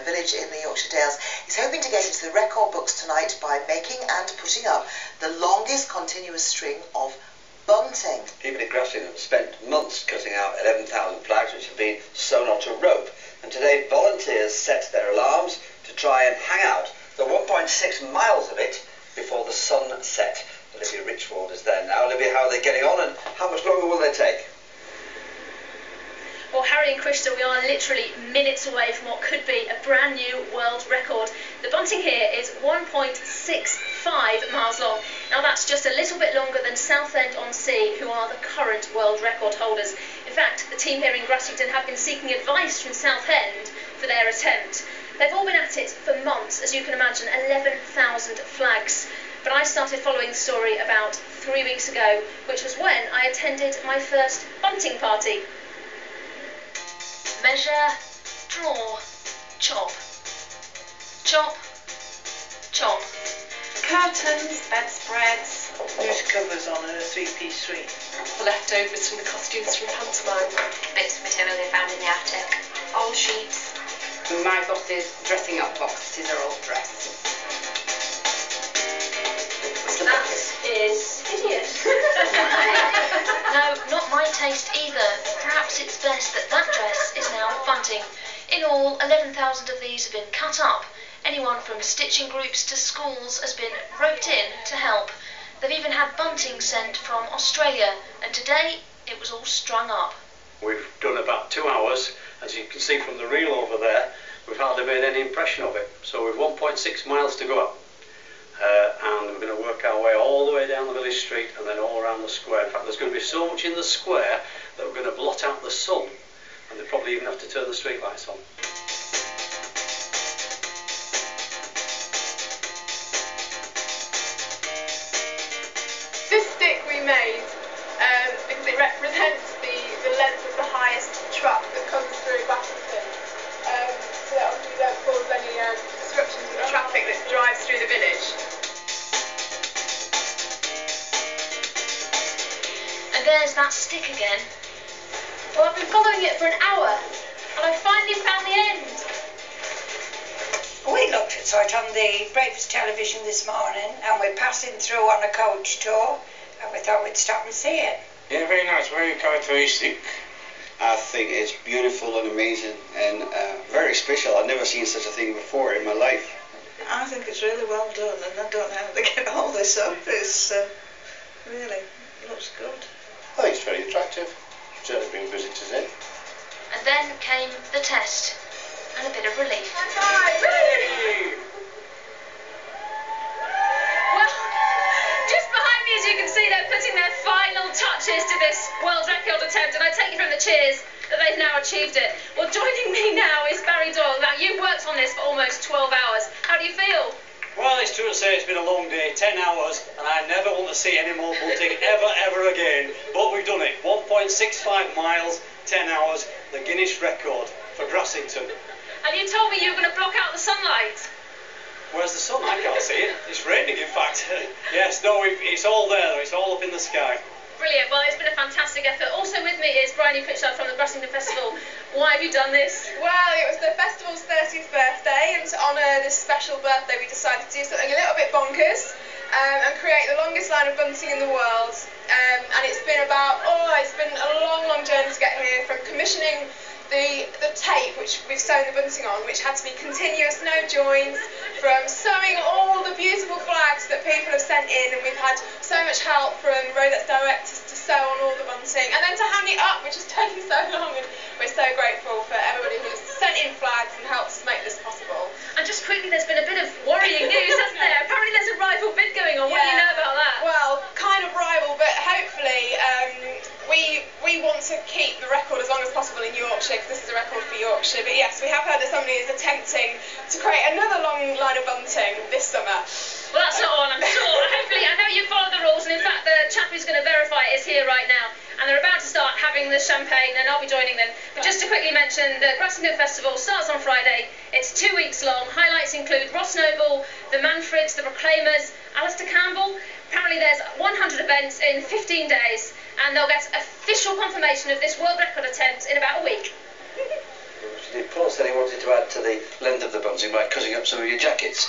a village in the Yorkshire Dales, is hoping to get into the record books tonight by making and putting up the longest continuous string of bunting. People at Grassington spent months cutting out 11,000 flags which have been sewn onto rope, and today volunteers set their alarms to try and hang out the 1.6 miles of it before the sun set. Olivia Richwald is there now. Olivia, how are they getting on and how much longer will they take? Well, Harry and Krista, we are literally minutes away from what could be a brand new world record. The bunting here is 1.65 miles long. Now that's just a little bit longer than Southend-on-Sea, who are the current world record holders. In fact, the team here in Grassington have been seeking advice from Southend for their attempt. They've all been at it for months, as you can imagine, 11,000 flags. But I started following the story about 3 weeks ago, which was when I attended my first bunting party. Measure, draw, chop. Chop, chop. Curtains, bedspreads. News covers on a three-piece suite. The leftovers from the costumes from pantomime. Bits of material they found in the attic. Old sheets. My boss's dressing up boxes are all dressed. That is hideous. No, not my taste either. Perhaps it's best that that dress is now bunting. In all, 11,000 of these have been cut up. Anyone from stitching groups to schools has been roped in to help. They've even had bunting sent from Australia, and today it was all strung up. We've done about 2 hours. As you can see from the reel over there, we've hardly made any impression of it. So we've 1.6 miles to go up. And we're going to work our way all the way down the village street and then all around the square. In fact, there's going to be so much in the square that we're going to blot out the sun, and they'll probably even have to turn the street lights on. This stick we made because it represents the length of the highest truck that comes through Grassington, so that obviously we don't cause any disruptions to the traffic that drives through the village. And there's that stick again. Well, I've been following it for an hour, and I finally found the end. We looked at it on the breakfast television this morning, and we're passing through on a coach tour, and we thought we'd stop and see it. Yeah, very nice, very characteristic. I think it's beautiful and amazing and very special. I've never seen such a thing before in my life. I think it's really well done, and I don't know how they get all this up. It's really looks good. I think it's very attractive. Certainly bring visitors in. And then came the test, and a bit of relief. Hey! Well, just behind me, as you can see, they're putting their final touches to this world record attempt, and I take it from the cheers that they've now achieved it. Well, joining me now is Barry Doyle. Now, you've worked on this for almost 12 hours. How do you feel? Well, it's true to say it's been a long day, 10 hours, and I never want to see any more bunting ever again. But we've done it. 1.65 miles, 10 hours, the Guinness record for Grassington. And you told me you were going to block out the sunlight. Where's the sun? I can't see it. It's raining, in fact. Yes, no, it's all there. It's all up in the sky. Brilliant. Well, it's been a fantastic effort. Also with me is Bryony Pritchard from the Grassington Festival. Why have you done this? Well, it was the festival's 30th birthday, and to honour this special birthday we decided to do something a little bit bonkers and create the longest line of bunting in the world. And it's been it's been a long journey to get here, from commissioning the tape which we've sewn the bunting on, which had to be continuous, no joins, from sewing all the beautiful flags that people have sent in, and we've had so much help from Rodex directors to sew on all the bunting, and then to hang it up, which has taken so long, and we're so grateful for everybody who's sent in flags and helped us make this possible. And just quickly, there's been a bit of worrying news, hasn't there? Apparently there's a rival bid going on. What do you know about that? Well, kind of rival, but hopefully we want to keep the record as long as possible in Yorkshire, because this is a record for Yorkshire. But yes, we have heard that somebody is attempting to create another long line of bunting this summer. Well, that's not on, I'm sure. Hopefully, I know you follow the rules, and in fact, the chap who's going to verify it is here right now. And they're about to start having the champagne, and I'll be joining them. But just to quickly mention, the Grassington Festival starts on Friday. It's 2 weeks long. Highlights include Ross Noble, the Manfreds, the Proclaimers, Alistair Campbell. Apparently there's 100 events in 15 days, and they'll get official confirmation of this world record attempt in about a week. Paul said he wanted to add to the length of the bunting by cutting up some of your jackets.